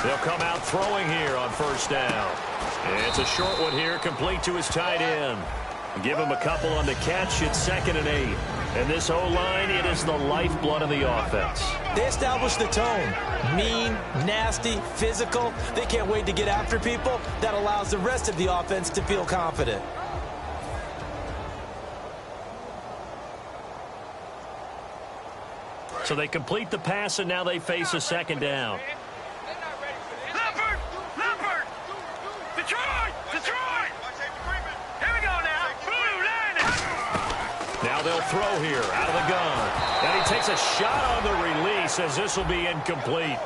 They'll come out throwing here on first down. It's a short one here, complete to his tight end. Give him a couple on the catch. It's 2nd and 8. And this O-line, it is the lifeblood of the offense. They establish the tone. Mean, nasty, physical. They can't wait to get after people. That allows the rest of the offense to feel confident. So they complete the pass, and now they face a 2nd down. Now they'll throw here out of the gun. And he takes a shot on the release as this will be incomplete.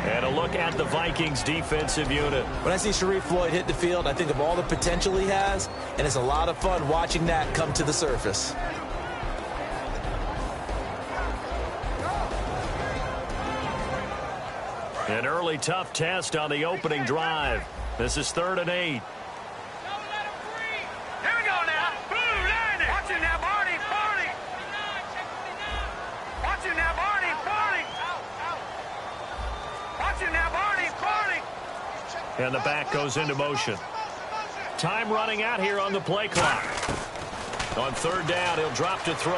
And a look at the Vikings defensive unit. When I see Sharif Floyd hit the field, I think of all the potential he has, and it's a lot of fun watching that come to the surface. An early tough test on the opening drive. This is 3rd and 8. And the back goes into motion. Time running out here on the play clock. On 3rd down, he'll drop to throw.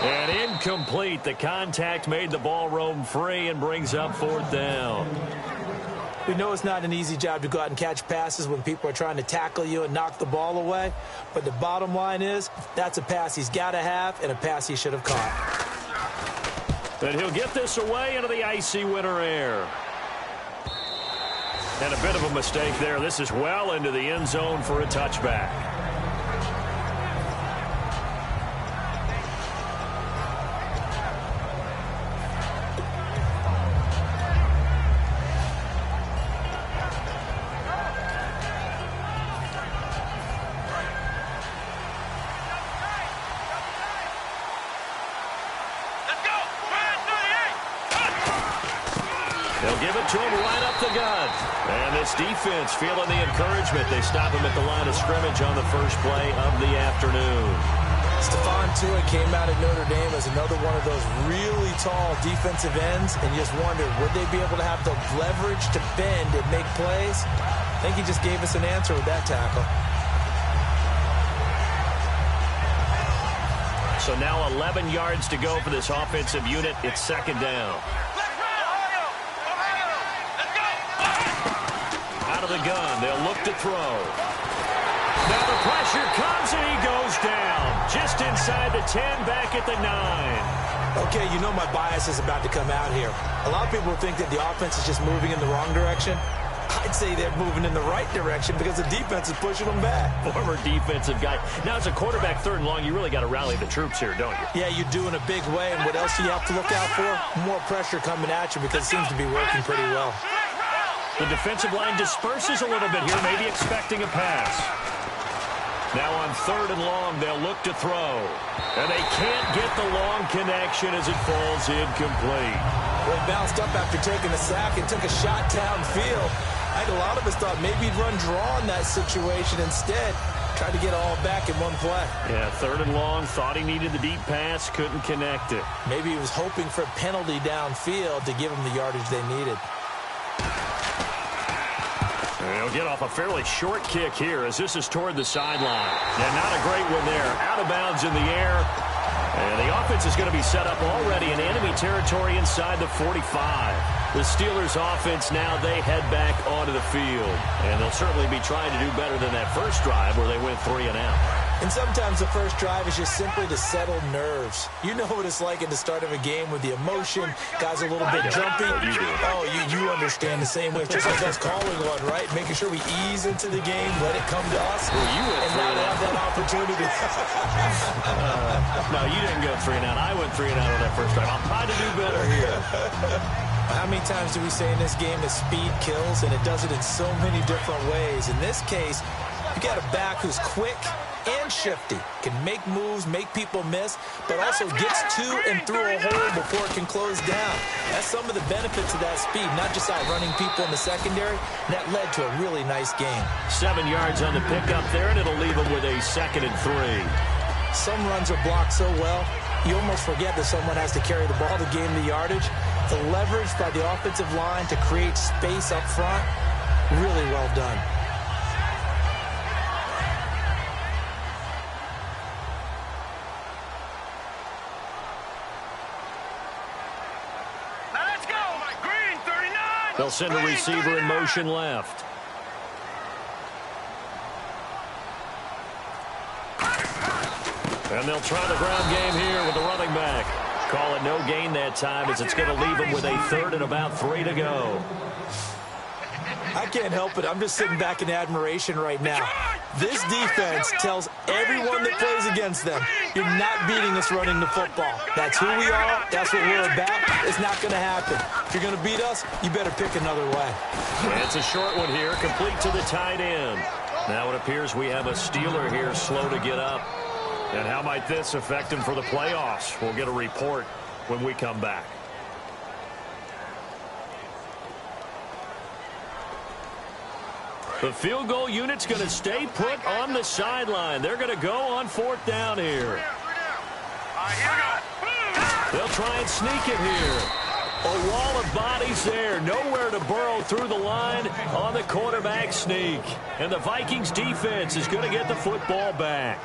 And incomplete. The contact made the ball roam free and brings up 4th down. We know it's not an easy job to go out and catch passes when people are trying to tackle you and knock the ball away. But the bottom line is, that's a pass he's got to have and a pass he should have caught. But he'll get this away into the icy winter air. And a bit of a mistake there. This is well into the end zone for a touchback. They'll give it to him right up the gut. And this defense feeling the encouragement. They stop him at the line of scrimmage on the first play of the afternoon. Stephon Tuitt came out at Notre Dame as another one of those really tall defensive ends, and you just wondered, would they be able to have the leverage to bend and make plays? I think he just gave us an answer with that tackle. So now 11 yards to go for this offensive unit. It's 2nd down. Out of the gun, they'll look to throw. Now the pressure comes and he goes down. Just inside the 10, back at the 9. Okay, you know my bias is about to come out here. A lot of people think that the offense is just moving in the wrong direction. I'd say they're moving in the right direction because the defense is pushing them back. Former defensive guy. Now, as a quarterback 3rd and long, you really got to rally the troops here, don't you? Yeah, you do in a big way. And what else do you have to look out for? More pressure coming at you because it seems to be working pretty well. The defensive line disperses a little bit here, maybe expecting a pass. Now on 3rd and long, they'll look to throw. And they can't get the long connection as it falls incomplete. Well, he bounced up after taking a sack and took a shot downfield. I think a lot of us thought maybe he'd run draw in that situation instead. Tried to get it all back in one play. Yeah, 3rd and long, thought he needed the deep pass, couldn't connect it. Maybe he was hoping for a penalty downfield to give him the yardage they needed. They'll get off a fairly short kick here as this is toward the sideline. And not a great one there. Out of bounds in the air. And the offense is going to be set up already in enemy territory inside the 45. The Steelers offense now, they head back onto the field. And they'll certainly be trying to do better than that first drive where they went 3 and out. And sometimes the first drive is just simply to settle nerves. You know what it's like at the start of a game with the emotion. Guys a little bit jumpy. Oh, you understand the same way. It's just like us calling one, right? Making sure we ease into the game, let it come to us, and not have that opportunity. No, you didn't go 3 and out. I went 3 and out on that first drive. I'll try to do better here. How many times do we say in this game that speed kills, and it does it in so many different ways? In this case, you got a back who's quick and shifty, can make moves, make people miss, but also gets to and through a hole before it can close down. That's some of the benefits of that speed, not just outrunning people in the secondary. That led to a really nice game. 7 yards on the pickup there, and it'll leave them with a 2nd and 3. Some runs are blocked so well, you almost forget that someone has to carry the ball to gain the yardage. The leverage by the offensive line to create space up front, really well done. Let's go! Green 39! They'll send a receiver in motion left. And they'll try the ground game here with the running back. Call it no gain that time as it's going to leave them with a third and about 3 to go. I can't help it. I'm just sitting back in admiration right now. This defense tells everyone that plays against them, you're not beating us running the football. That's who we are. That's what we're about. It's not going to happen. If you're going to beat us, you better pick another way. And it's a short one here, complete to the tight end. Now it appears we have a Steeler here slow to get up. And how might this affect him for the playoffs? We'll get a report when we come back. The field goal unit's going to stay put on the sideline. They're going to go on 4th down here. They'll try and sneak it here. A wall of bodies there. Nowhere to burrow through the line on the quarterback sneak. And the Vikings defense is going to get the football back.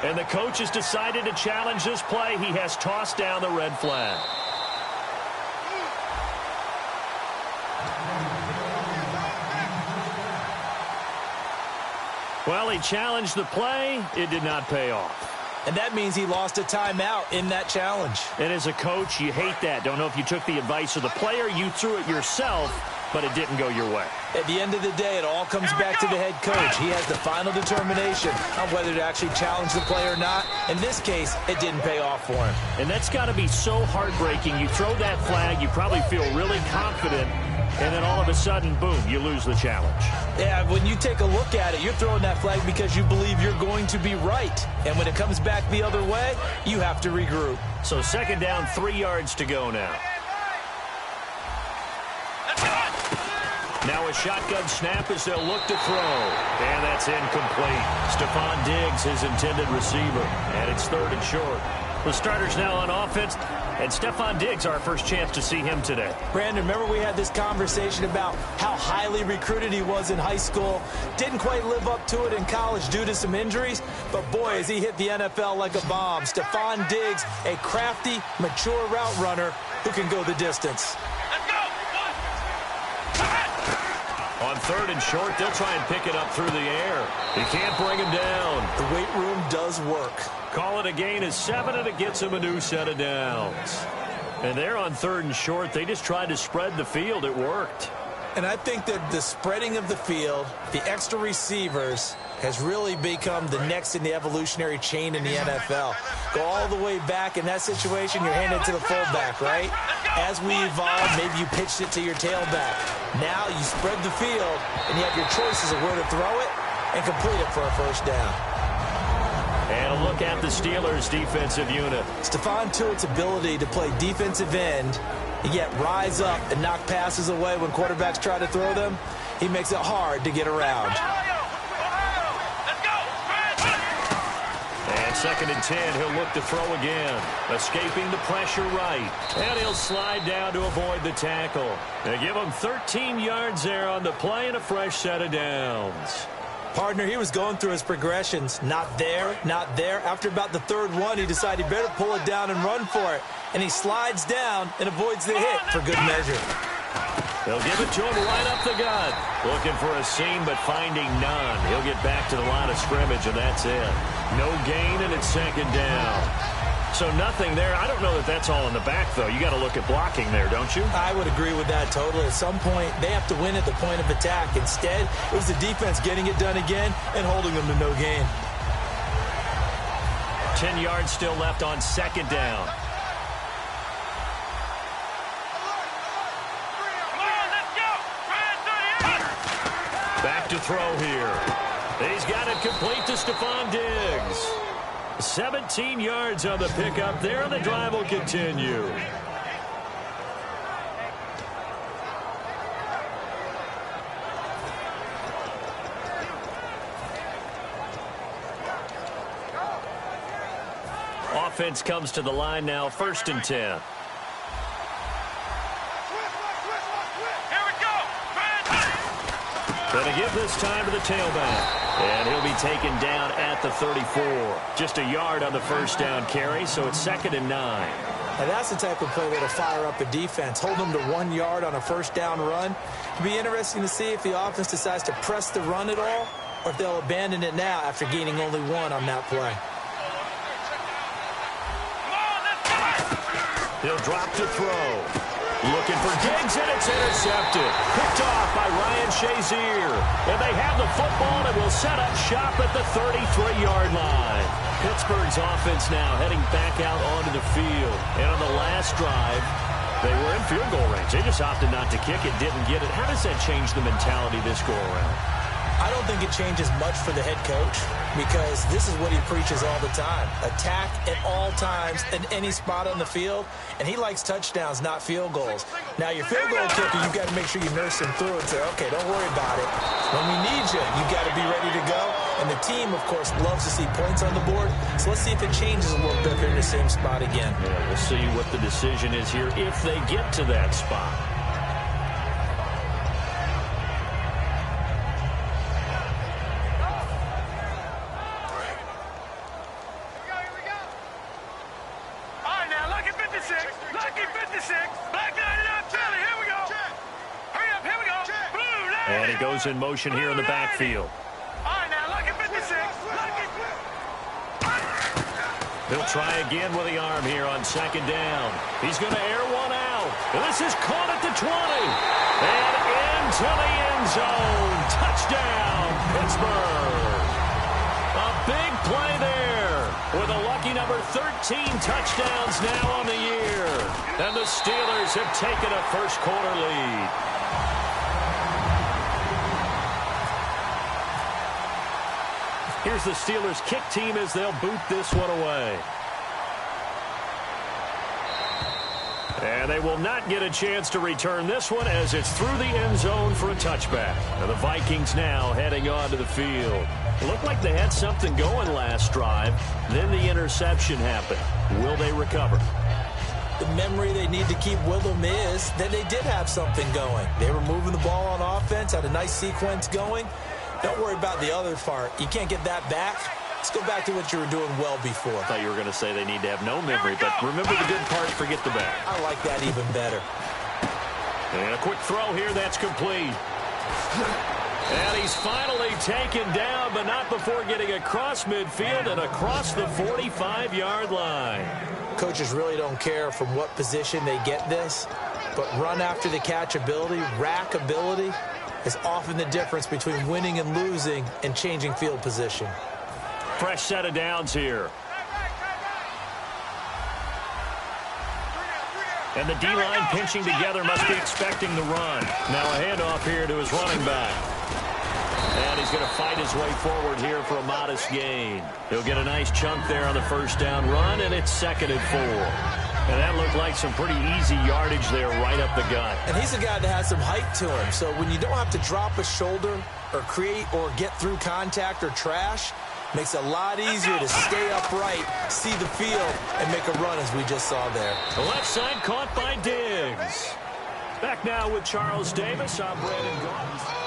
And the coach has decided to challenge this play. He has tossed down the red flag. Well, he challenged the play. It did not pay off. And that means he lost a timeout in that challenge. And as a coach, you hate that. Don't know if you took the advice of the player. You threw it yourself, but it didn't go your way. At the end of the day, it all comes back to the head coach. He has the final determination on whether to actually challenge the play or not. In this case, it didn't pay off for him. And that's got to be so heartbreaking. You throw that flag, you probably feel really confident, and then all of a sudden, boom, you lose the challenge. Yeah, when you take a look at it, you're throwing that flag because you believe you're going to be right. And when it comes back the other way, you have to regroup. So 2nd down, 3 yards to go now. Now a shotgun snap as they'll look to throw. And that's incomplete. Stephon Diggs, his intended receiver. And it's 3rd and short. The starters now on offense. And Stephon Diggs, our first chance to see him today. Brandon, remember we had this conversation about how highly recruited he was in high school. Didn't quite live up to it in college due to some injuries. But, boy, as he hit the NFL like a bomb. Stephon Diggs, a crafty, mature route runner who can go the distance. On 3rd and short, they'll try and pick it up through the air. He can't bring him down. The weight room does work. Call it a gain of 7, and it gets him a new set of downs. And they're on 3rd and short. They just tried to spread the field. It worked. And I think that the spreading of the field, the extra receivers, has really become the next in the evolutionary chain in the NFL. Go all the way back in that situation, you're handed to the fullback, right? As we evolve, maybe you pitched it to your tailback. Now you spread the field, and you have your choices of where to throw it and complete it for a 1st down. And a look at the Steelers' defensive unit. Stephon Tuitt's ability to play defensive end and yet rise up and knock passes away when quarterbacks try to throw them, he makes it hard to get around. And 2nd and 10, he'll look to throw again. Escaping the pressure right. And he'll slide down to avoid the tackle. They give him 13 yards there on the play and a fresh set of downs. Partner, he was going through his progressions. Not there, not there. After about the 3rd one, he decided he better pull it down and run for it. And he slides down and avoids the hit for good measure. They'll give it to him right up the gut. Looking for a seam, but finding none. He'll get back to the line of scrimmage, and that's it. No gain, and it's 2nd down. So nothing there. I don't know that that's all in the back, though. You got to look at blocking there, don't you? I would agree with that totally. At some point, they have to win at the point of attack. Instead, it was the defense getting it done again and holding them to no gain. 10 yards still left on second down. Back to throw here. He's got it complete to Stephon Diggs. 17 yards on the pickup there, and the drive will continue. Offense comes to the line now, 1st and 10. Going to give this time to the tailback. And he'll be taken down at the 34. Just a yard on the first down carry, so it's 2nd and 9. And that's the type of play that'll fire up a defense. Hold them to 1 yard on a first down run. It'll be interesting to see if the offense decides to press the run at all, or if they'll abandon it now after gaining only 1 on that play. He'll drop to throw. Looking for Diggs, and it's intercepted. Picked off by Ryan Shazier. And they have the football and will set up shop at the 33-yard line. Pittsburgh's offense now heading back out onto the field. And on the last drive, they were in field goal range. They just opted not to kick it, didn't get it. How does that change the mentality this go-around? I don't think it changes much for the head coach because this is what he preaches all the time. Attack at all times in any spot on the field, and he likes touchdowns, not field goals. Now, your field goal kicker, you've got to make sure you nurse him through and say, okay, don't worry about it. When we need you, you've got to be ready to go. And the team, of course, loves to see points on the board. So let's see if it changes a little bit if they're in the same spot again. Yeah, we'll see what the decision is here if they get to that spot. And he goes in motion here in the backfield. He'll try again with the arm here on 2nd down. He's going to air one out. And this is caught at the 20. And into the end zone. Touchdown, Pittsburgh. A big play there with a lucky number 13 touchdowns now on the year. And the Steelers have taken a first-quarter lead. Here's the Steelers kick team as they'll boot this one away. And they will not get a chance to return this one as it's through the end zone for a touchback. And the Vikings now heading onto the field. It looked like they had something going last drive. Then the interception happened. Will they recover? The memory they need to keep with them is that they did have something going. They were moving the ball on offense, had a nice sequence going. Don't worry about the other part. You can't get that back. Let's go back to what you were doing well before. I thought you were going to say they need to have no memory, but remember the good part, forget the bad. I like that even better. And a quick throw here, that's complete. And he's finally taken down, but not before getting across midfield and across the 45-yard line. Coaches really don't care from what position they get this, but run after the catch ability, rack ability, is often the difference between winning and losing and changing field position. Fresh set of downs here. And the D-line pinching together must be expecting the run. Now a handoff here to his running back. And he's going to fight his way forward here for a modest gain. He'll get a nice chunk there on the first down run, and it's 2nd and 4. And that looked like some pretty easy yardage there right up the gut. And he's a guy that has some height to him. So when you don't have to drop a shoulder or create or get through contact or trash, makes it a lot easier to stay upright, see the field, and make a run as we just saw there. The left side caught by Diggs. Back now with Charles Davis. I'm Brandon Gault.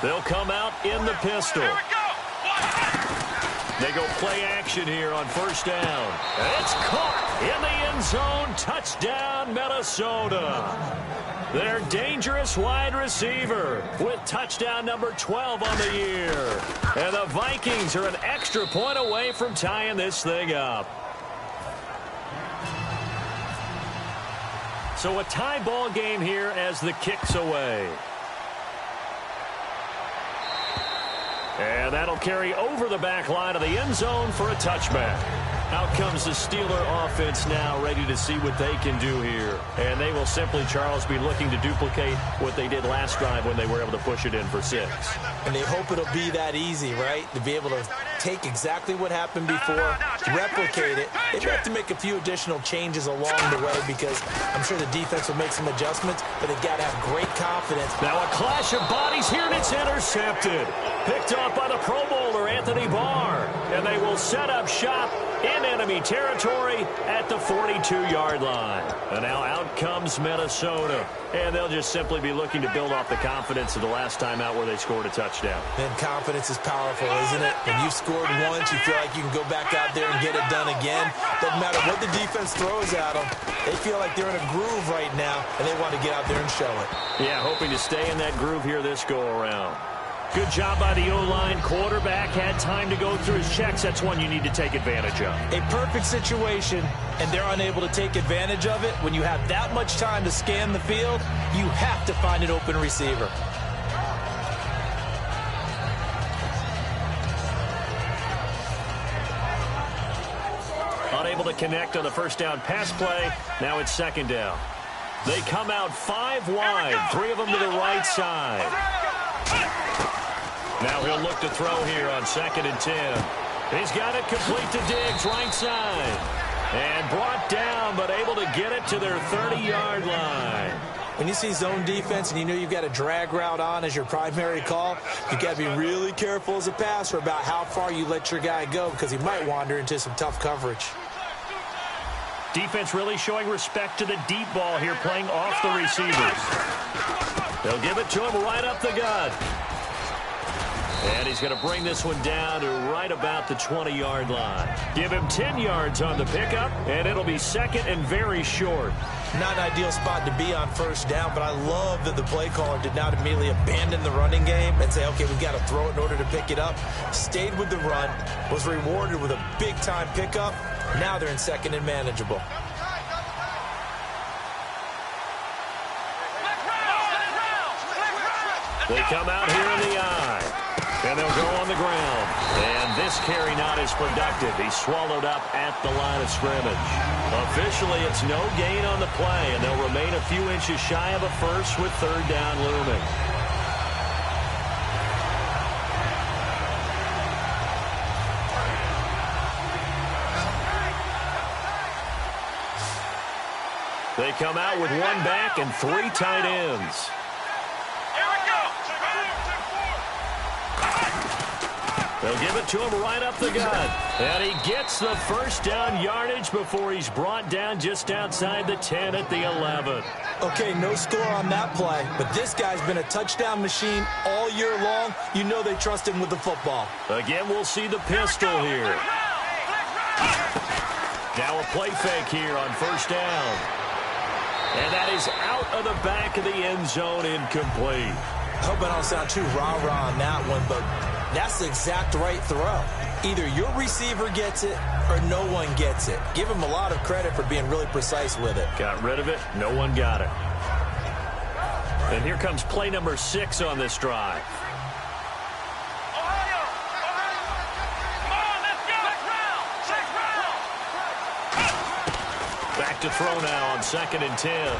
They'll come out in the pistol. They go play action here on first down. And it's caught in the end zone. Touchdown, Minnesota. Their dangerous wide receiver with touchdown number 12 on the year. And the Vikings are an extra point away from tying this thing up. So a tie ball game here as the kick's away. And that'll carry over the back line of the end zone for a touchback. Out comes the Steeler offense now, ready to see what they can do here. And they will simply, Charles, be looking to duplicate what they did last drive when they were able to push it in for 6. And they hope it'll be that easy, right? To be able to take exactly what happened before, replicate it. They have to make a few additional changes along the way because I'm sure the defense will make some adjustments, but they've got to have great confidence. Now a clash of bodies here, and it's intercepted. Picked off by the Pro Bowler, Anthony Barr. And they will set up shop in enemy territory at the 42-yard line. And now out comes Minnesota. And they'll just simply be looking to build off the confidence of the last time out where they scored a touchdown. And confidence is powerful, isn't it? When you've scored once, you feel like you can go back out there and get it done again. Doesn't matter what the defense throws at them. They feel like they're in a groove right now, and they want to get out there and show it. Yeah, hoping to stay in that groove here this go-around. Good job by the O-line. Quarterback had time to go through his checks. That's one you need to take advantage of. A perfect situation, and they're unable to take advantage of it. When you have that much time to scan the field, you have to find an open receiver. Unable to connect on the first down pass play. Now it's second down. They come out 5 wide, 3 of them to the right side. Now he'll look to throw here on 2nd and 10. He's got it complete to Diggs, right side. And brought down, but able to get it to their 30-yard line. When you see zone defense and you know you've got a drag route on as your primary call, you've got to be really careful as a passer about how far you let your guy go because he might wander into some tough coverage. Defense really showing respect to the deep ball here, playing off the receivers. They'll give it to him right up the gut. And he's going to bring this one down to right about the 20-yard line. Give him 10 yards on the pickup, and it'll be second and very short. Not an ideal spot to be on first down, but I love that the play caller did not immediately abandon the running game and say, okay, we've got to throw it in order to pick it up. Stayed with the run, was rewarded with a big-time pickup. Now they're in second and manageable. They come out here in the eye. And they'll go on the ground. And this carry not as productive. He's swallowed up at the line of scrimmage. Officially, it's no gain on the play, and they'll remain a few inches shy of a first with third down looming. They come out with 1 back and 3 tight ends. They'll give it to him right up the gut. And he gets the first down yardage before he's brought down just outside the 10 at the 11. Okay, no score on that play, but this guy's been a touchdown machine all year long. You know they trust him with the football. Again, we'll see the pistol here. Now a play fake here on first down. And that is out of the back of the end zone, incomplete. I hope I don't sound too rah-rah on that one, but that's the exact right throw. Either your receiver gets it or no one gets it. Give him a lot of credit for being really precise with it. Got rid of it. No one got it. And here comes play number 6 on this drive. Back to throw now on 2nd and 10.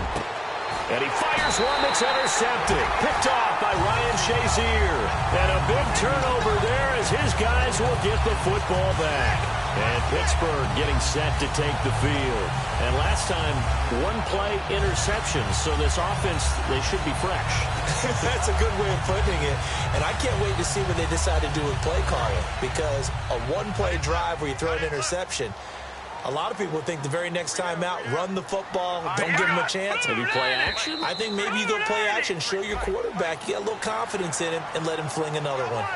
And he fires one that's intercepted. Picked off by Ryan Shazier. And a big turnover there as his guys will get the football back. And Pittsburgh getting set to take the field. And last time, 1 play interception. So this offense, they should be fresh. That's a good way of putting it. And I can't wait to see what they decide to do with play calling. Because a 1-play drive where you throw an interception, a lot of people think the very next time out, run the football, don't give him a chance. Maybe play action? I think maybe you go play action, show your quarterback, you got a little confidence in him, and let him fling another one.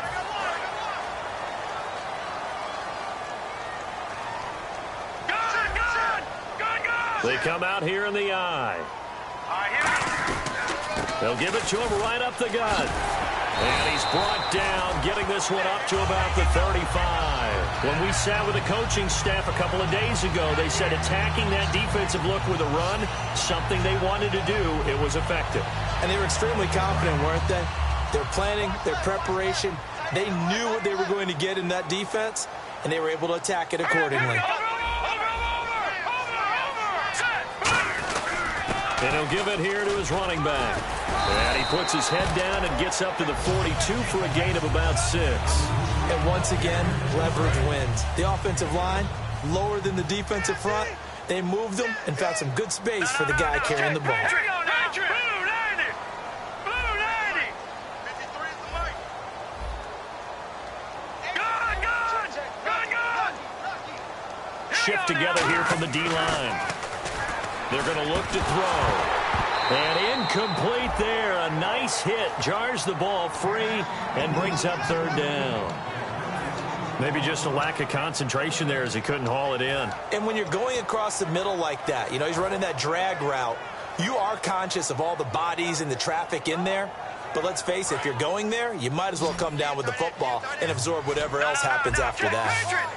They come out here in the eye. They'll give it to him right up the gut. And he's brought down, getting bring this one up to about the 35. When we sat with the coaching staff a couple of days ago, they said attacking that defensive look with a run, something they wanted to do, it was effective. And they were extremely confident, weren't they? Their planning, their preparation, they knew what they were going to get in that defense, and they were able to attack it accordingly. And he'll give it here to his running back. And he puts his head down and gets up to the 42 for a gain of about 6. And once again, leverage wins. The offensive line, lower than the defensive front. They moved them and found some good space for the guy carrying the ball. Shift together here from the D-line. They're going to look to throw. And incomplete there. A nice hit. Jars the ball free and brings up 3rd down. Maybe just a lack of concentration there as he couldn't haul it in. And when you're going across the middle like that, you know, he's running that drag route, you are conscious of all the bodies and the traffic in there. But let's face it, if you're going there, you might as well come down with the football and absorb whatever else happens after that.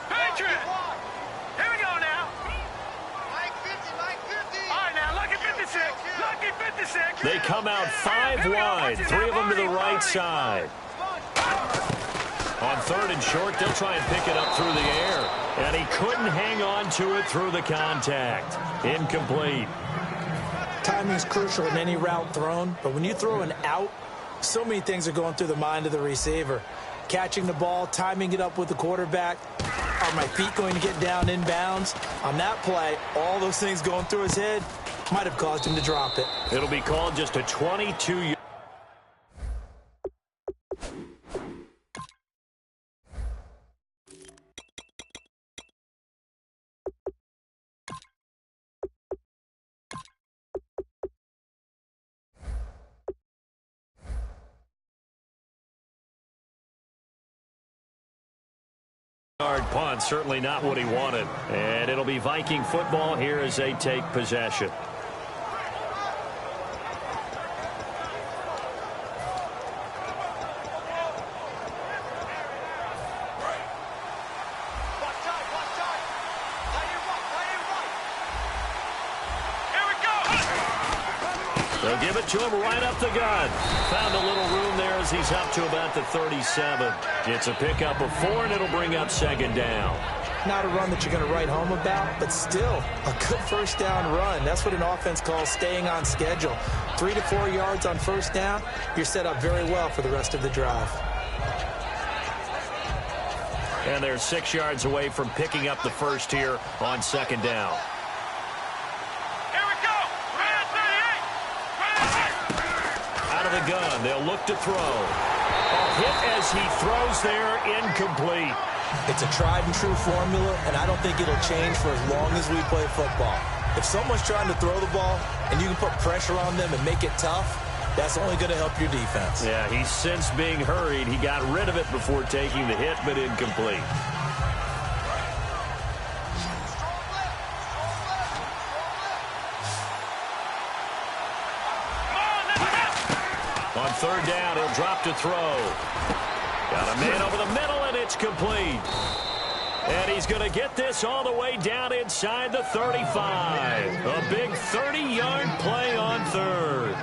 They come out 5 wide, 3 of them to the right side. On 3rd and short, they'll try and pick it up through the air. And he couldn't hang on to it through the contact. Incomplete. Timing is crucial in any route thrown, but when you throw an out, so many things are going through the mind of the receiver. Catching the ball, timing it up with the quarterback. Are my feet going to get down inbounds? On that play, all those things going through his head might have caused him to drop it. It'll be called just a 22-yard. Punt, certainly not what he wanted. And it'll be Viking football here as they take possession. They'll give it to him right up the gut. Found a little room there as he's up to about the 37. It's a pickup of 4, and it'll bring up 2nd down. Not a run that you're going to write home about, but still a good 1st down run. That's what an offense calls staying on schedule. 3 to 4 yards on 1st down, you're set up very well for the rest of the drive. And they're 6 yards away from picking up the 1st here on 2nd down. The gun. They'll look to throw. A hit as he throws there, incomplete. It's a tried and true formula, and I don't think it'll change for as long as we play football. If someone's trying to throw the ball and you can put pressure on them and make it tough, that's only going to help your defense. Yeah, he's since being hurried. He got rid of it before taking the hit, but incomplete. On 3rd down, he'll drop to throw. Got a man over the middle, and it's complete. And he's going to get this all the way down inside the 35. A big 30-yard play on 3rd.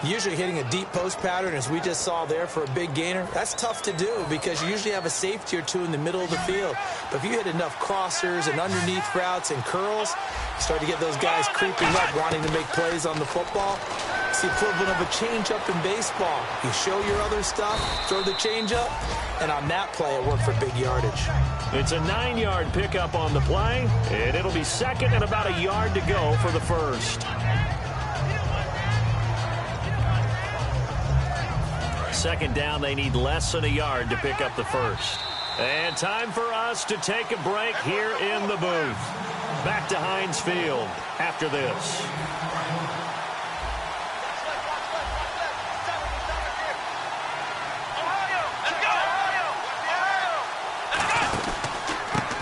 Usually hitting a deep post pattern, as we just saw there, for a big gainer, that's tough to do because you usually have a safety or 2 in the middle of the field. But if you hit enough crossers and underneath routes and curls, you start to get those guys creeping up, wanting to make plays on the football. It's the equivalent of a change-up in baseball. You show your other stuff, throw the change-up, and on that play, it worked for big yardage. It's a 9-yard pickup on the play, and it'll be 2nd and about a yard to go for the 1st. 2nd down, they need less than a yard to pick up the 1st. And time for us to take a break here in the booth. Back to Heinz Field after this.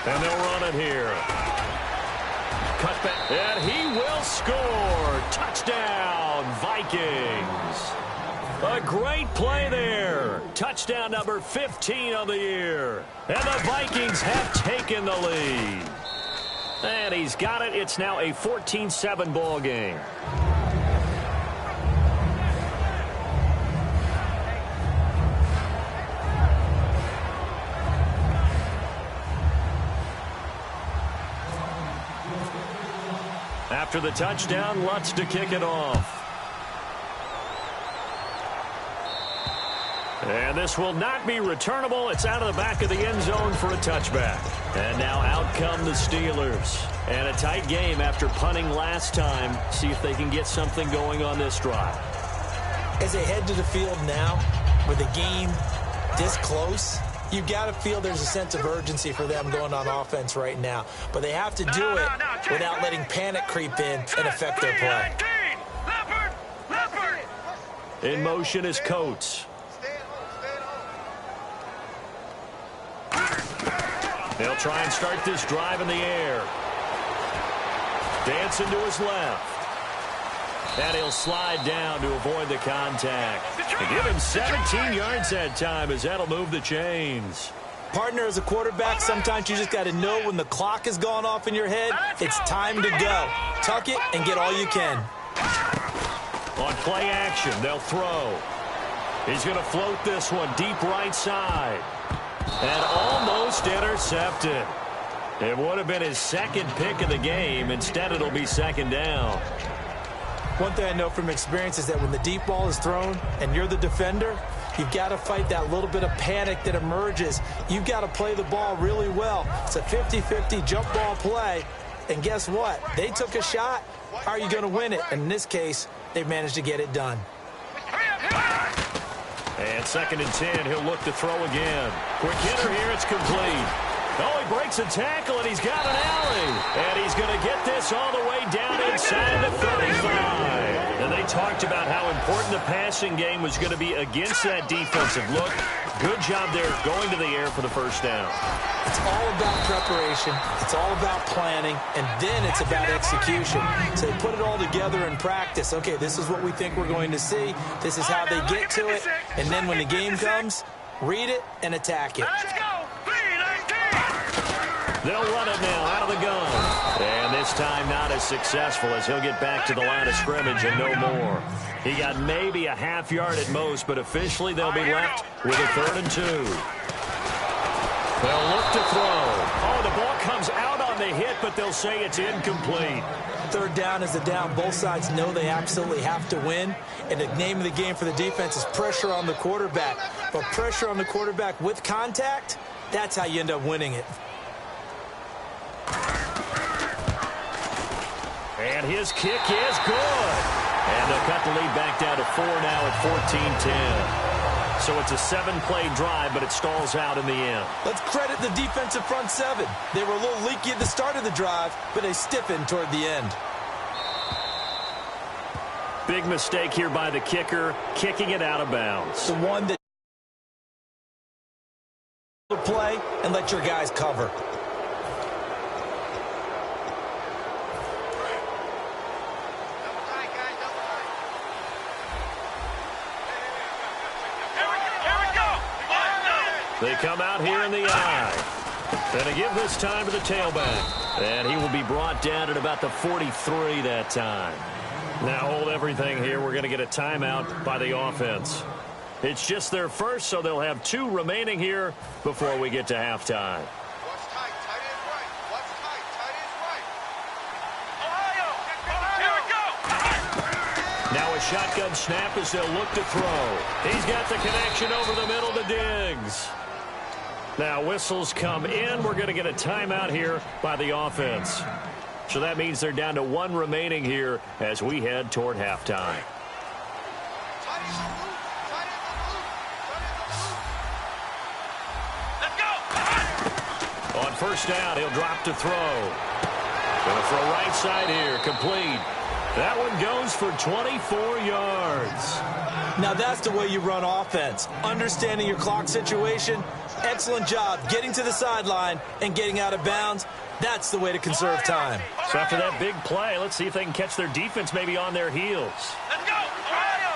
And they'll run it here. Cut back, and he will score. Touchdown, Vikings. A great play there. Touchdown number 15 of the year. And the Vikings have taken the lead. And he's got it. It's now a 14-7 ball game. After the touchdown, Lutz to kick it off. And this will not be returnable. It's out of the back of the end zone for a touchback. And now out come the Steelers. And a tight game after punting last time. See if they can get something going on this drive. As they head to the field now, with the game this close, you've got to feel there's a sense of urgency for them going on offense right now. But they have to do it without letting panic creep in and affect their play. In motion is Coates. They'll try and start this drive in the air. Dancing to his left. And he'll slide down to avoid the contact. They give him 17 yards that time as that'll move the chains. Partner, as a quarterback, sometimes you just got to know when the clock has gone off in your head, it's time to go. Tuck it and get all you can. On play action, they'll throw. He's going to float this one deep right side. And almost intercepted. It would have been his second pick of the game. Instead, it'll be second down. One thing I know from experience is that when the deep ball is thrown and you're the defender, you've got to fight that little bit of panic that emerges. You've got to play the ball really well. It's a 50-50 jump ball play. And guess what? They took a shot. How are you going to win it? And in this case, they've managed to get it done. And 2nd and 10, he'll look to throw again. Quick hitter here, it's complete. Oh, he breaks a tackle, and he's got an alley. And he's going to get this all the way down inside the 35. And they talked about how important the passing game was going to be against that defensive look. Good job there going to the air for the first down. It's all about preparation. It's all about planning. And then it's about execution. So they put it all together in practice. Okay, this is what we think we're going to see. This is how they get to it. And then when the game comes, read it and attack it. They'll run it now out of the gun. And this time not as successful as he'll get back to the line of scrimmage and no more. He got maybe a half yard at most, but officially they'll be left with a 3rd and 2. They'll look to throw. Oh, the ball comes out on the hit, but they'll say it's incomplete. 3rd down is the down. Both sides know they absolutely have to win. And the name of the game for the defense is pressure on the quarterback. But pressure on the quarterback with contact, that's how you end up winning it. And his kick is good. And they'll cut the lead back down to 4 now at 14-10. So it's a 7-play drive, but it stalls out in the end. Let's credit the defensive front 7. They were a little leaky at the start of the drive, but they stiffened toward the end. Big mistake here by the kicker, kicking it out of bounds. The one that play and let your guys cover. They come out here in the eye. Going to give this time to the tailback. And he will be brought down at about the 43 that time. Now hold everything here. We're going to get a timeout by the offense. It's just their first, so they'll have 2 remaining here before we get to halftime. Watch tight. Tight end right. Watch tight. Tight end right. Ohio. Here we go. Now a shotgun snap as they'll look to throw. He's got the connection over the middle to Diggs. Now whistles come in. We're going to get a timeout here by the offense. So that means they're down to 1 remaining here as we head toward halftime. On first down, he'll drop to throw. Going to throw right side here, complete. That one goes for 24 yards. Now that's the way you run offense. Understanding your clock situation. Excellent job getting to the sideline and getting out of bounds. That's the way to conserve time. So after that big play, let's see if they can catch their defense maybe on their heels. Let's go. Ohio.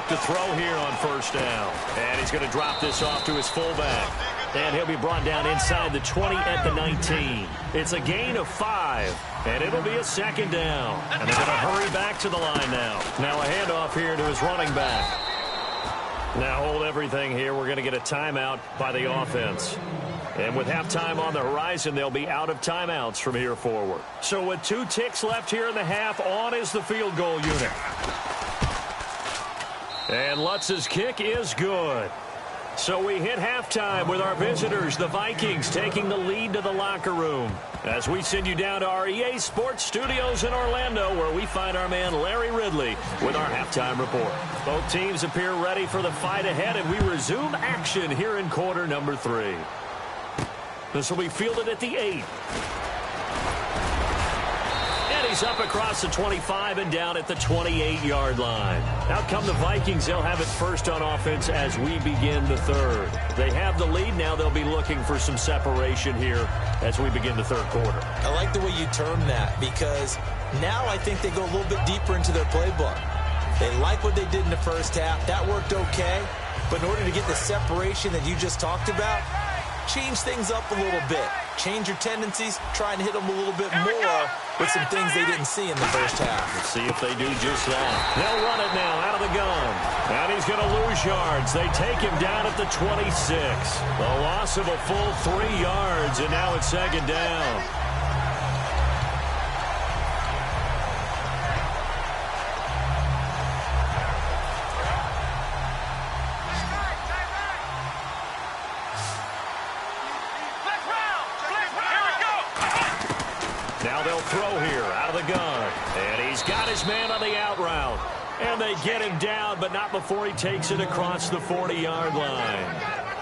look to throw here on first down. And he's going to drop this off to his fullback. And he'll be brought down inside the 20 at the 19. It's a gain of 5. And it'll be a second down. And they're going to hurry back to the line now. Now a handoff here to his running back. Now hold everything here. We're going to get a timeout by the offense. And with halftime on the horizon, they'll be out of timeouts from here forward. So with 2 ticks left here in the half, on is the field goal unit. And Lutz's kick is good. So we hit halftime with our visitors, the Vikings, taking the lead to the locker room. As we send you down to our EA Sports Studios in Orlando, where we find our man Larry Ridley with our halftime report. Both teams appear ready for the fight ahead, and we resume action here in quarter number 3. This will be fielded at the 8. And he's up across the 25 and down at the 28-yard line. Out come the Vikings. They'll have it first on offense as we begin the third. They have the lead. Now they'll be looking for some separation here as we begin the third quarter. I like the way you term that, because now I think they go a little bit deeper into their playbook. They like what they did in the first half. That worked okay. But in order to get the separation that you just talked about, change things up a little bit. Change your tendencies. Try and hit them a little bit more with some things they didn't see in the first half. Let's see if they do just that. They'll run it now out of the gun. And he's going to lose yards. They take him down at the 26. The loss of a full 3 yards, and now it's second down. Now they'll throw here out of the gun. And he's got his man on the out route. And they get him down, but not before he takes it across the 40-yard line.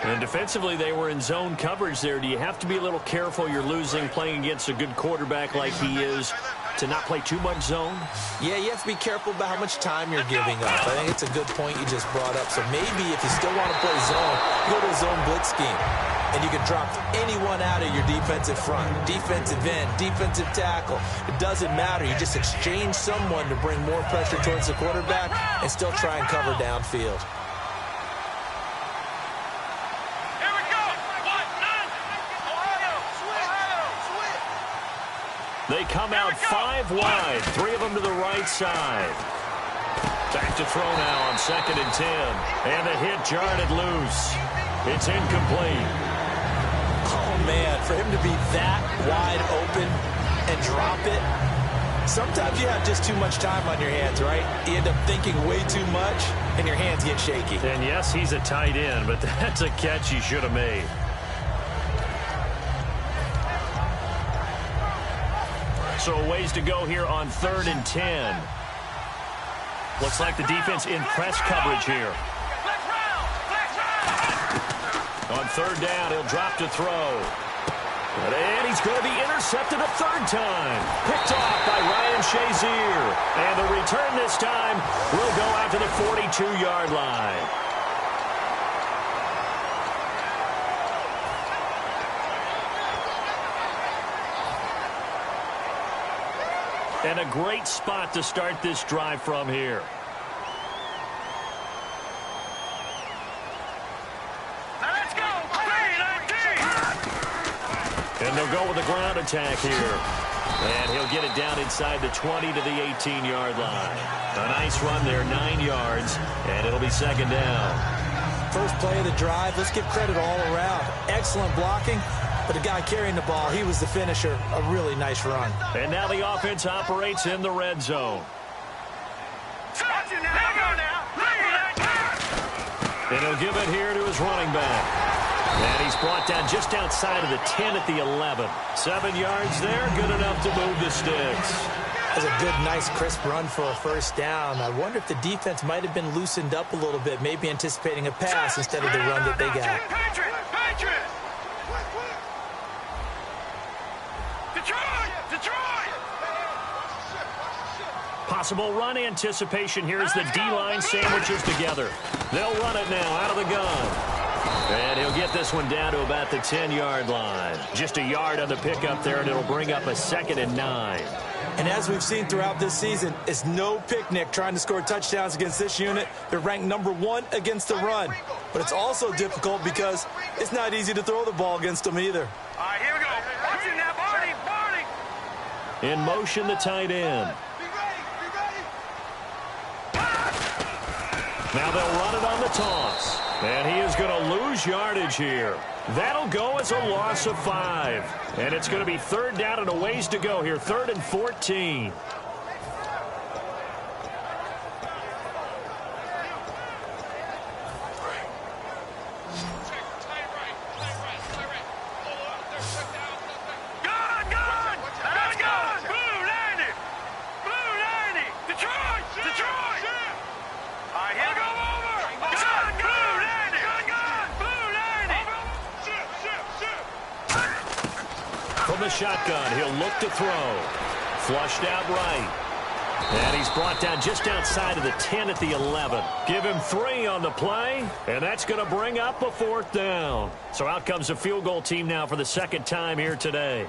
And defensively, they were in zone coverage there. Do you have to be a little careful? You're losing playing against a good quarterback like he is to not play too much zone? Yeah, you have to be careful about how much time you're giving up. I think it's a good point you just brought up. So maybe if you still want to play zone, go to a zone blitz scheme. And you can drop anyone out of your defensive front, defensive end, defensive tackle. It doesn't matter. You just exchange someone to bring more pressure towards the quarterback and still try and cover downfield. Here we go. They come out 5 wide, 3 of them to the right side. Back to throw now on 2nd and 10. And the hit jarred it loose. It's incomplete. Oh, man, for him to be that wide open and drop it, sometimes you have just too much time on your hands, right? You end up thinking way too much, and your hands get shaky. And, yes, he's a tight end, but that's a catch he should have made. So a ways to go here on 3rd and 10. Looks like the defense in press coverage here. On 3rd down, he'll drop to throw. And he's going to be intercepted a 3rd time. Picked off by Ryan Shazier. And the return this time will go out to the 42-yard line. And a great spot to start this drive from here. And they'll go with a ground attack here. And he'll get it down inside the 20 to the 18-yard line. A nice run there, 9 yards, and it'll be 2nd down. First play of the drive, let's give credit all around. Excellent blocking, but the guy carrying the ball, he was the finisher. A really nice run. And now the offense operates in the red zone. And he'll give it here to his running back. And he's brought down just outside of the 10 at the 11. 7 yards there, good enough to move the sticks. That's a good, nice, crisp run for a first down. I wonder if the defense might have been loosened up a little bit, maybe anticipating a pass instead of the run that they got. Possible run anticipation here as the D-line sandwiches together. They'll run it now out of the gun. And he'll get get this one down to about the 10-yard line. Just a yard on the pickup there, and it'll bring up a 2nd and 9. And as we've seen throughout this season, it's no picnic trying to score touchdowns against this unit. They're ranked #1 against the run. But it's also difficult because it's not easy to throw the ball against them either. All right, here we go. What's in that, Barney? In motion, the tight end. Now they'll run it on the toss. And he is going to lose yardage here. That'll go as a loss of 5. And it's going to be 3rd down and a ways to go here. 3rd and 14. The shotgun, he'll look to throw. Flushed out right. And he's brought down just outside of the 10 at the 11. Give him 3 on the play, and that's going to bring up a 4th down. So out comes the field goal team now for the 2nd time here today.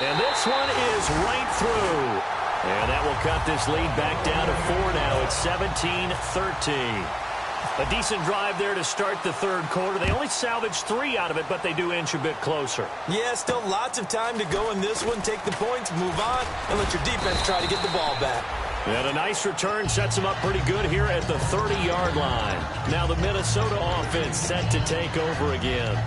And this one is right through. And that will cut this lead back down to 4 now. It's 17-13. A decent drive there to start the 3rd quarter. They only salvaged 3 out of it, but they do inch a bit closer. Yeah, still lots of time to go in this one. Take the points, move on, and let your defense try to get the ball back. And a nice return sets them up pretty good here at the 30-yard line. Now the Minnesota offense set to take over again.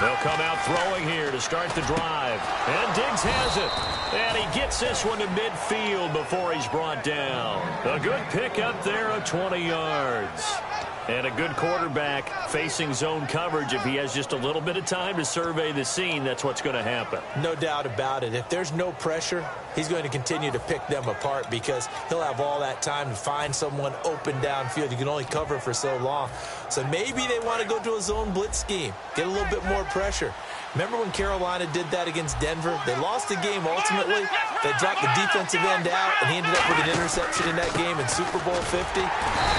They'll come out throwing here to start the drive. And Diggs has it. And he gets this one to midfield before he's brought down. A good pickup there of 20 yards. And a good quarterback facing zone coverage. If he has just a little bit of time to survey the scene, that's what's going to happen. No doubt about it. If there's no pressure, he's going to continue to pick them apart because he'll have all that time to find someone open downfield. You can only cover for so long. So maybe they want to go to a zone blitz scheme, get a little bit more pressure. Remember when Carolina did that against Denver? They lost the game ultimately. They dropped the defensive end out, and he ended up with an interception in that game in Super Bowl 50.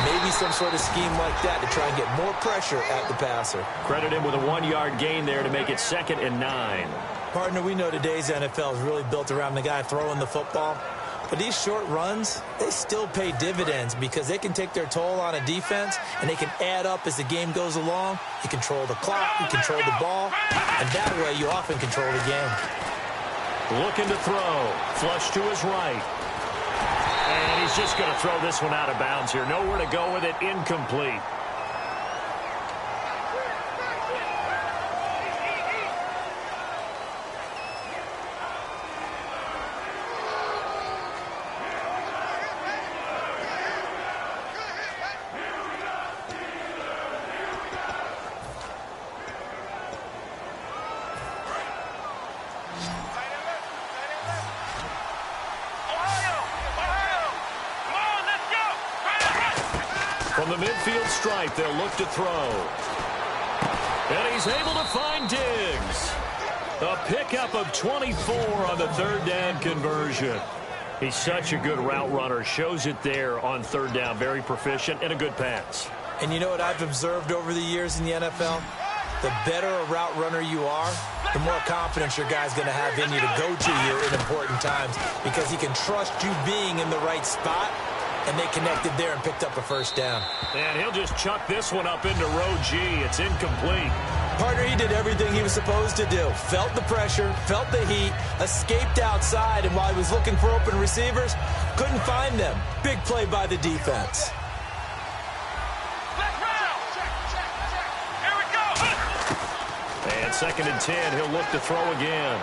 Maybe some sort of scheme like that to try and get more pressure at the passer. Credit him with a 1-yard gain there to make it 2nd and 9. Partner, we know today's NFL is really built around the guy throwing the football. But these short runs, they still pay dividends because they can take their toll on a defense, and they can add up as the game goes along. You control the clock, you control the ball, and that way you often control the game. Looking to throw. Flush to his right. And he's just going to throw this one out of bounds here. Nowhere to go with it. Incomplete. From the midfield stripe, they'll look to throw. And he's able to find Diggs. A pickup of 24 on the 3rd down conversion. He's such a good route runner. Shows it there on 3rd down. Very proficient and a good pass. And you know what I've observed over the years in the NFL? The better a route runner you are, the more confidence your guy's going to have in you to go to you in important times because he can trust you being in the right spot. And they connected there and picked up a 1st down. And he'll just chuck this one up into row G. It's incomplete. Partner, he did everything he was supposed to do. Felt the pressure, felt the heat, escaped outside, and while he was looking for open receivers, couldn't find them. Big play by the defense. Here we go. And 2nd and 10, he'll look to throw again.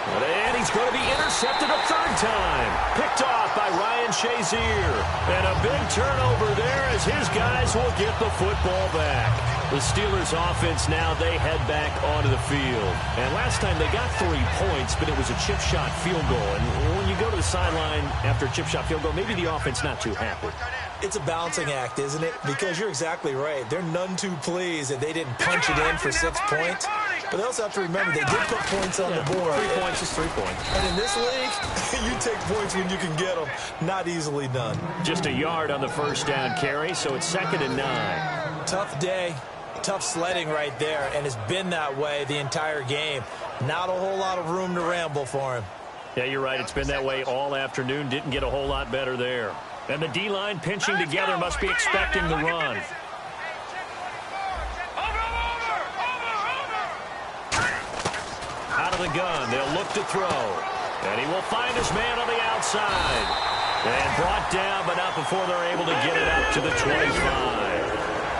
And he's going to be intercepted a 3rd time. Picked off by Ryan Shazier. And a big turnover there as his guys will get the football back. The Steelers offense now, they head back onto the field. And last time they got 3 points, but it was a chip shot field goal. And when you go to the sideline after a chip shot field goal, maybe the offense not too happy. It's a balancing act, isn't it? Because you're exactly right. They're none too pleased that they didn't punch it in for 6 points. But they also have to remember they did put points on the board. 3 points is 3 points. And in this league, you take points when you can get them. Not easily done. Just a yard on the first down carry, so it's 2nd and 9. Tough day. Tough sledding right there, and it's been that way the entire game. Not a whole lot of room to ramble for him. Yeah, you're right. It's been that way all afternoon. Didn't get a whole lot better there. And the D-line pinching together must be expecting the run. Out of the gun, they'll look to throw. And he will find his man on the outside. And brought down, but not before they're able to get it up to the 25.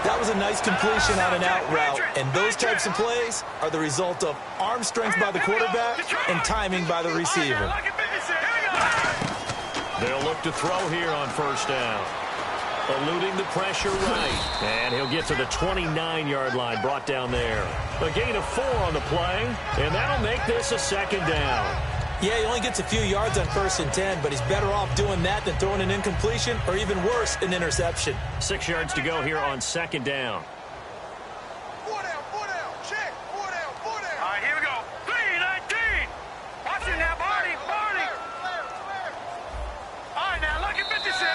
That was a nice completion on an out route, and those types of plays are the result of arm strength by the quarterback and timing by the receiver. They'll look to throw here on first down. Eluding the pressure right, and he'll get to the 29-yard line, brought down there. A gain of 4 on the play, and that'll make this a 2nd down. Yeah, he only gets a few yards on 1st and 10, but he's better off doing that than throwing an incompletion or even worse, an interception. 6 yards to go here on 2nd down. 4 down, check, 4 down. All right, here we go. 3-19. Watch it now, Barney. All right, now, lucky 56.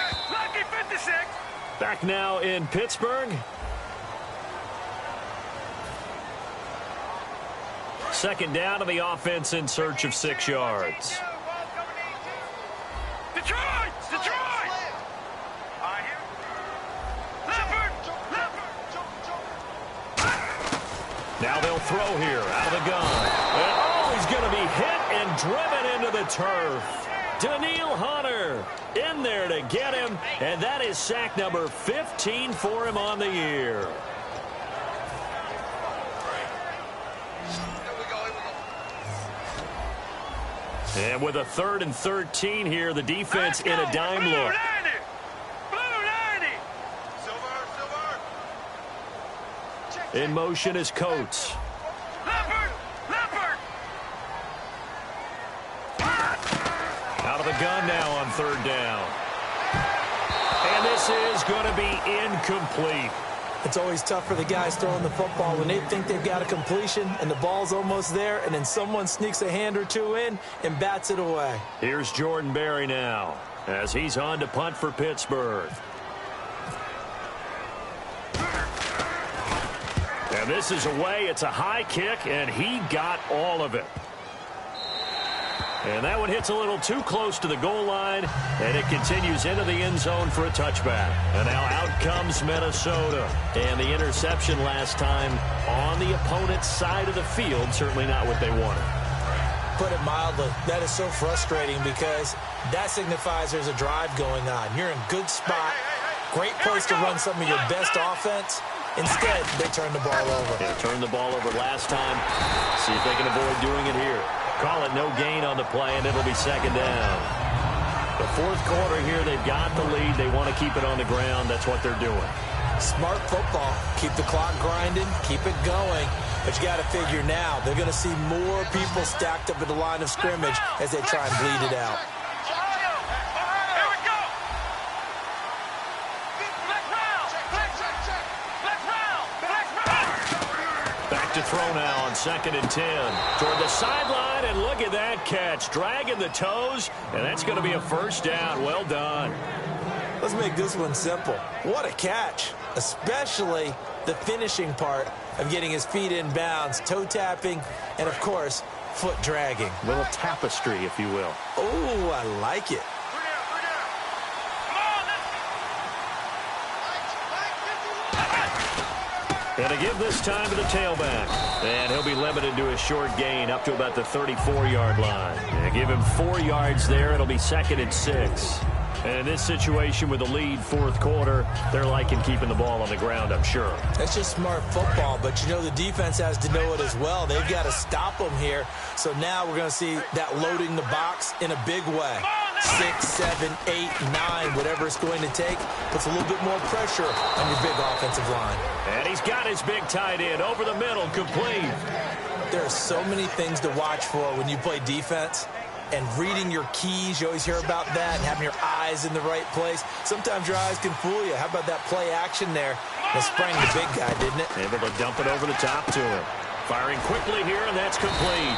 Back now in Pittsburgh. 2nd down, and the offense in search of 6 yards. Detroit! Now they'll throw here out of the gun. And, oh, he's going to be hit and driven into the turf. Daniil Hunter in there to get him, and that is sack number 15 for him on the year. And with a 3rd and 13 here, the defense in a dime look. In motion is Coates. Out of the gun now on 3rd down. And this is going to be incomplete. It's always tough for the guys throwing the football when they think they've got a completion and the ball's almost there, and then someone sneaks a hand or two in and bats it away. Here's Jordan Berry now as he's on to punt for Pittsburgh. And this is away. It's a high kick, and he got all of it. And that one hits a little too close to the goal line, and it continues into the end zone for a touchback. And now out comes Minnesota. And the interception last time on the opponent's side of the field, certainly not what they wanted. Put it mildly, that is so frustrating because that signifies there's a drive going on. You're in good spot, great place to run some of your best offense. Instead, they turn the ball over. Yeah, turned the ball over last time. See if they can avoid doing it here. Call it no gain on the play, and it'll be 2nd down. The 4th quarter here, they've got the lead. They want to keep it on the ground. That's what they're doing. Smart football. Keep the clock grinding. Keep it going. But you got to figure now, they're going to see more people stacked up at the line of scrimmage as they try and bleed it out. To throw now on 2nd and 10 toward the sideline, and look at that catch, dragging the toes, and that's going to be a 1st down. Well done. Let's make this one simple. What a catch, especially the finishing part of getting his feet in bounds, toe tapping, and of course foot dragging. A little tapestry, if you will. Oh, I like it. And to give this time to the tailback. And he'll be limited to a short gain up to about the 34-yard line. And give him 4 yards there. It'll be 2nd and 6. And in this situation with the lead 4th quarter, they're liking keeping the ball on the ground, I'm sure. That's just smart football, but you know the defense has to know it as well. They've got to stop them here. So now we're going to see that loading the box in a big way. 6, 7, 8, 9, whatever it's going to take, puts a little bit more pressure on your big offensive line. And he's got his big tight end over the middle, complete. There are so many things to watch for when you play defense. And reading your keys, you always hear about that, and having your eyes in the right place. Sometimes your eyes can fool you. How about that play action there? That sprang the big guy, didn't it? Able to dump it over the top to him. Firing quickly here, and that's complete.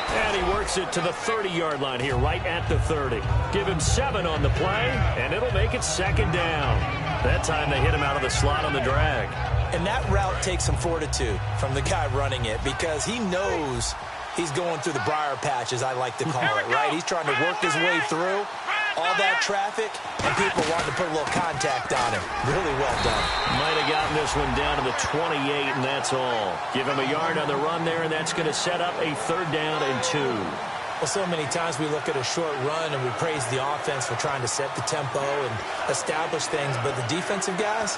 And he works it to the 30-yard line here, right at the 30. Give him 7 on the play, and it'll make it 2nd down. That time they hit him out of the slot on the drag. And that route takes some fortitude from the guy running it, because he knows he's going through the briar patch, as I like to call it, right? He's trying to work his way through all that traffic, and people wanting to put a little contact on him. Really well done. Might have gotten this one down to the 28, and that's all. Give him a yard on the run there, and that's going to set up a 3rd down and 2. Well, so many times we look at a short run and we praise the offense for trying to set the tempo and establish things, but the defensive guys,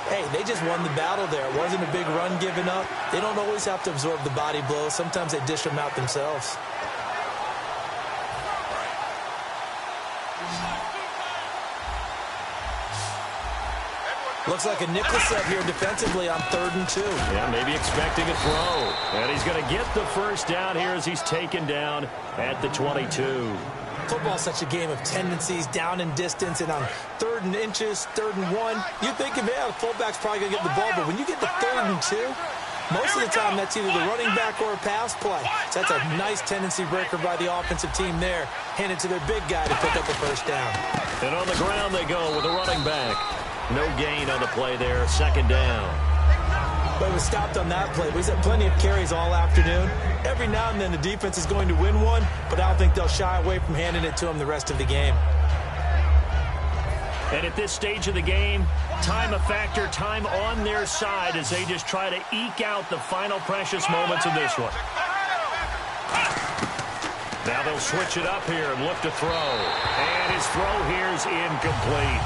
hey, they just won the battle there. It wasn't a big run given up. They don't always have to absorb the body blows. Sometimes they dish them out themselves. Looks like a nickel set here defensively on 3rd and 2. Yeah, maybe expecting a throw. And he's going to get the 1st down here as he's taken down at the 22. Football's such a game of tendencies, down and distance, and on 3rd and inches, 3rd and 1, you think, man, the fullback's probably going to get the ball, but when you get to 3rd and 2, most of the time that's either the running back or a pass play. So that's a nice tendency breaker by the offensive team there. Hand it to their big guy to pick up the 1st down. And on the ground they go with the running back. No gain on the play there, 2nd down. But it was stopped on that play. He's had plenty of carries all afternoon. Every now and then the defense is going to win one, but I don't think they'll shy away from handing it to him the rest of the game. And at this stage of the game, time a factor, time on their side as they just try to eke out the final precious moments of this one. Now they'll switch it up here and look to throw. And his throw here is incomplete.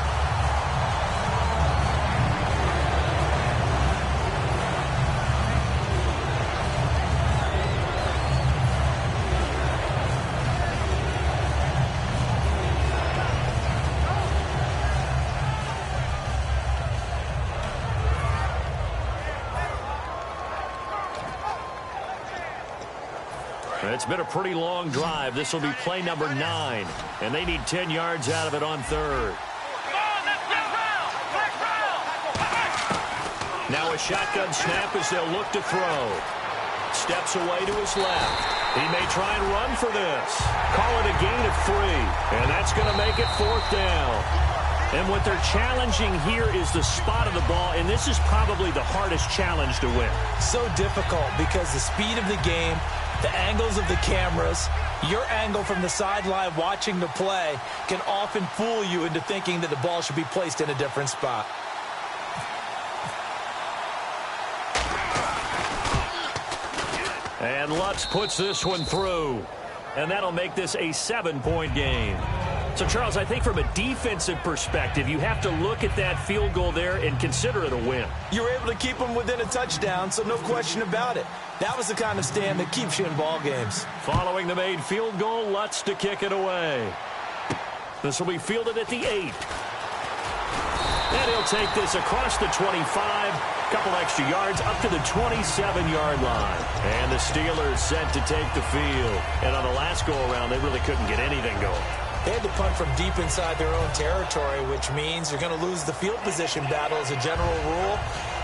It's been a pretty long drive. This will be play number 9, and they need 10 yards out of it on 3rd. Now a shotgun snap as they'll look to throw. Steps away to his left. He may try and run for this. Call it a gain of 3, and that's going to make it 4th down. And what they're challenging here is the spot of the ball, and this is probably the hardest challenge to win. So difficult because the speed of the game, the angles of the cameras, your angle from the sideline watching the play can often fool you into thinking that the ball should be placed in a different spot. And Lutz puts this one through, and that'll make this a 7-point game. So, Charles, I think from a defensive perspective, you have to look at that field goal there and consider it a win. You were able to keep them within a touchdown, so no question about it. That was the kind of stand that keeps you in ball games. Following the made field goal, Lutz to kick it away. This will be fielded at the 8. And he'll take this across the 25, couple extra yards up to the 27-yard line. And the Steelers set to take the field. And on the last go-around, they really couldn't get anything going. They had to punt from deep inside their own territory, which means you're going to lose the field position battle as a general rule.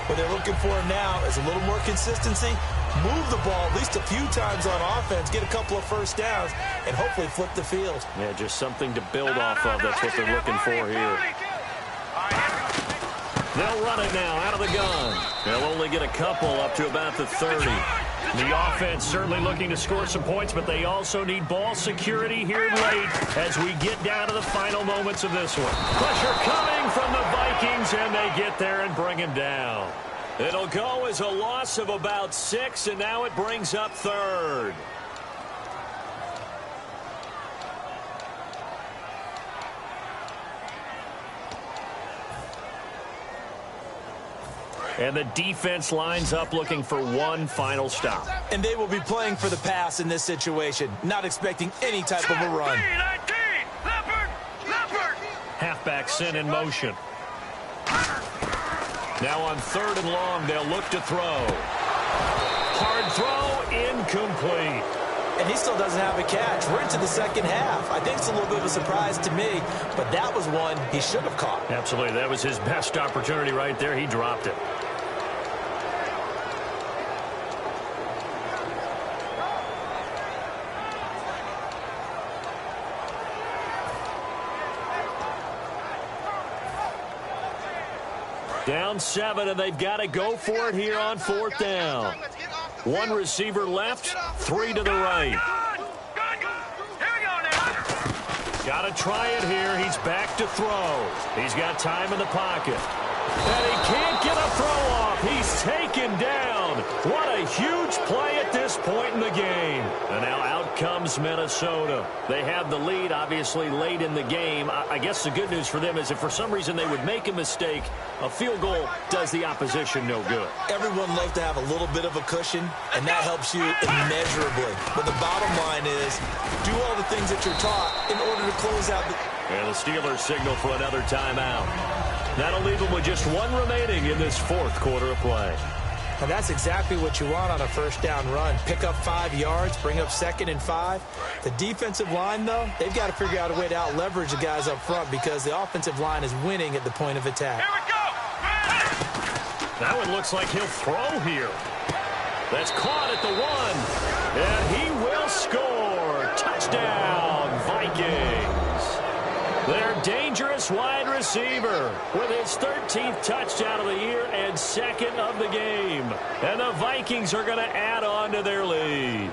What they're looking for now is a little more consistency, move the ball at least a few times on offense, get a couple of first downs, and hopefully flip the field. Yeah, just something to build off of. That's what they're looking for here. They'll run it now out of the gun. They'll only get a couple up to about the 30. The offense certainly looking to score some points, but they also need ball security here late as we get down to the final moments of this one. Pressure coming from the Vikings, and they get there and bring him down. It'll go as a loss of about 6, and now it brings up 3rd. And the defense lines up looking for one final stop. And they will be playing for the pass in this situation, not expecting any type of a run. Halfback sent in motion. Now on 3rd and long, they'll look to throw. Hard throw, incomplete. And he still doesn't have a catch. We're into the second half. I think it's a little bit of a surprise to me, but that was one he should have caught. Absolutely. That was his best opportunity right there. He dropped it. Down 7, and they've got to go for it here on 4th down. 1 receiver left, 3 to the right. Got to try it here. He's back to throw. He's got time in the pocket. And he can't get a throw off. He's taken down. What a huge play at this point in the game. And now out comes Minnesota. They have the lead, obviously, late in the game. I guess the good news for them is if for some reason they would make a mistake, a field goal does the opposition no good. Everyone loves to have a little bit of a cushion, and that helps you immeasurably. But the bottom line is do all the things that you're taught in order to close out the... And the Steelers signal for another timeout. That'll leave them with just 1 remaining in this 4th quarter of play. And that's exactly what you want on a first down run. Pick up 5 yards, bring up 2nd and 5. The defensive line, though, they've got to figure out a way to out-leverage the guys up front because the offensive line is winning at the point of attack. Here we go. That one looks like he'll throw here. That's caught at the 1. And he will score. Touchdown, Vikings. Their dangerous wide receiver with his 13th touchdown of the year and 2nd of the game. And the Vikings are going to add on to their lead.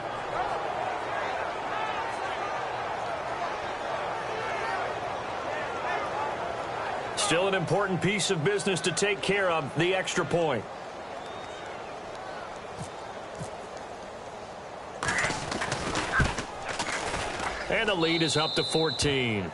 Still an important piece of business to take care of, the extra point. And the lead is up to 14.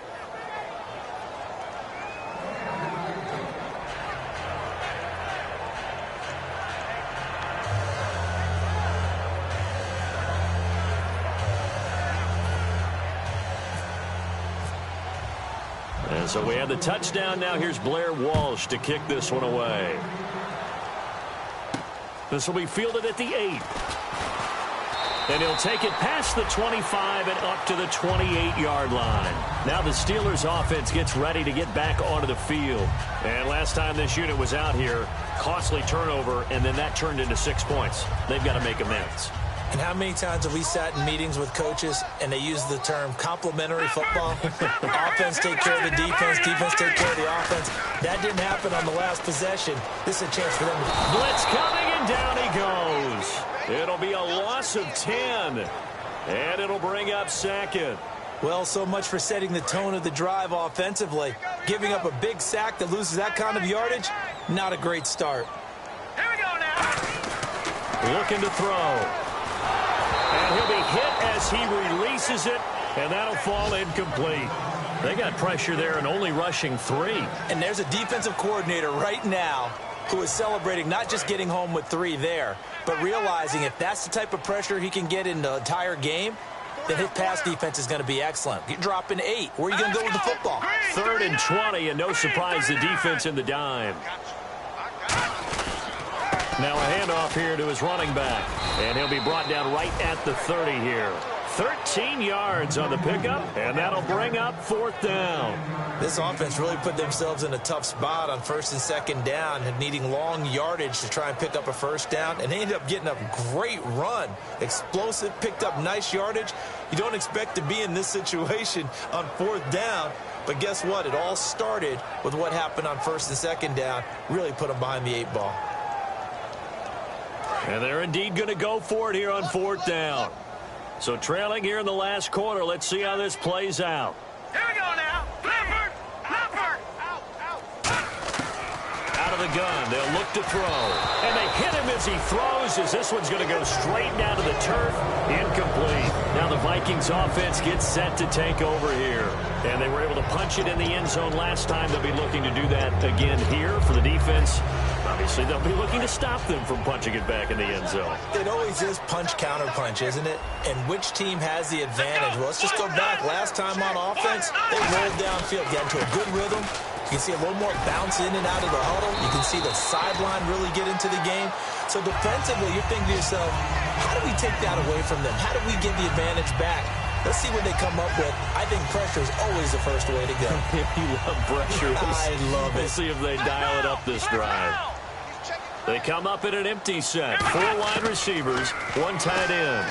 And so we have the touchdown. Now here's Blair Walsh to kick this one away. This will be fielded at the 8. And he'll take it past the 25 and up to the 28-yard line. Now the Steelers offense gets ready to get back onto the field. And last time this unit was out here, costly turnover, and then that turned into 6 points. They've got to make amends. And how many times have we sat in meetings with coaches and they use the term complementary football? Offense take care of the defense, defense take care of the offense. That didn't happen on the last possession. This is a chance for them to... Blitz coming, and down he goes. It'll be a loss of 10, and it'll bring up 2nd. Well, so much for setting the tone of the drive offensively. Giving up a big sack that loses that kind of yardage, not a great start. Here we go now. Looking to throw. And he'll be hit as he releases it, and that'll fall incomplete. They got pressure there and only rushing 3. And there's a defensive coordinator right now who is celebrating not just getting home with 3 there, but realizing if that's the type of pressure he can get in the entire game, then his pass defense is going to be excellent. You're dropping 8. Where are you going to go with the football? 3rd and 20, and no surprise, the defense in the dime. Now a handoff here to his running back, and he'll be brought down right at the 30 here. 13 yards on the pickup, and that'll bring up 4th down. This offense really put themselves in a tough spot on 1st and 2nd down and needing long yardage to try and pick up a 1st down, and they ended up getting a great run. Explosive, picked up nice yardage. You don't expect to be in this situation on 4th down, but guess what? It all started with what happened on 1st and 2nd down. Really put them behind the 8 ball. And they're indeed going to go for it here on 4th down. So trailing here in the last quarter. Let's see how this plays out. Here we go now. Leopard. Out of the gun. They'll look to throw. And they hit him as he throws, as this one's going to go straight down to the turf. Incomplete. Now the Vikings offense gets set to take over here. And they were able to punch it in the end zone last time. They'll be looking to do that again here for the defense. Obviously obviously they'll be looking to stop them from punching it back in the end zone. It always is punch-counter-punch, isn't it? And which team has the advantage? Well, let's just go back. Last time on offense, they rolled downfield, got into a good rhythm. You can see a little more bounce in and out of the huddle. You can see the sideline really get into the game. So defensively, you're thinking to yourself, how do we take that away from them? How do we get the advantage back? Let's see what they come up with. I think pressure is always the first way to go. You love pressure. I love it. We'll see if they dial it up this drive. They come up in an empty set. 4 wide receivers, 1 tight end.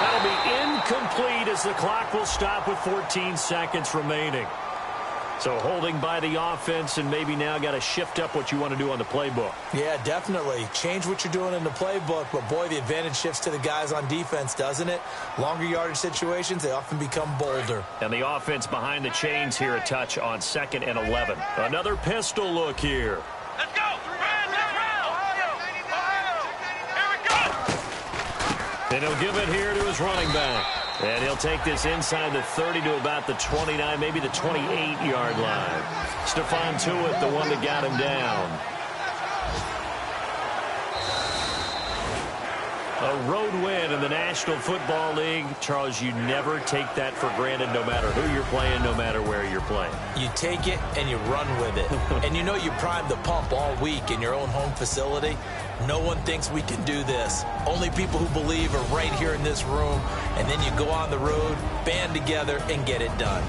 That'll be incomplete as the clock will stop with 14 seconds remaining. So holding by the offense, and maybe now got to shift up what you want to do on the playbook. Yeah, definitely. Change what you're doing in the playbook, but boy, the advantage shifts to the guys on defense, doesn't it? Longer yardage situations, they often become bolder. And the offense behind the chains here a touch on 2nd and 11. Another pistol look here. Let's go! And he'll give it here to his running back. And he'll take this inside the 30 to about the 29, maybe the 28-yard line. Stephon Tuitt, the one that got him down. A road win in the National Football League. Charles, you never take that for granted no matter who you're playing, no matter where you're playing. You take it and you run with it. And you know you primed the pump all week in your own home facility. No one thinks we can do this. Only people who believe are right here in this room. And then you go on the road, band together, and get it done.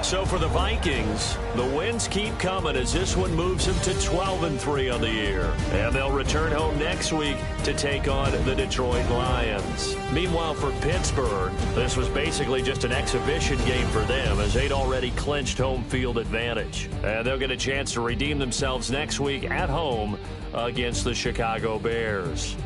So for the Vikings, the wins keep coming as this one moves them to 12-3 on the year. And they'll return home next week to take on the Detroit Lions. Meanwhile, for Pittsburgh, this was basically just an exhibition game for them as they'd already clinched home field advantage. And they'll get a chance to redeem themselves next week at home against the Chicago Bears.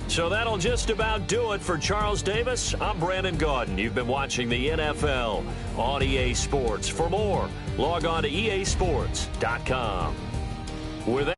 So that'll just about do it for Charles Davis. I'm Brandon Gaudin. You've been watching the NFL on EA Sports. For more, log on to easports.com. With that,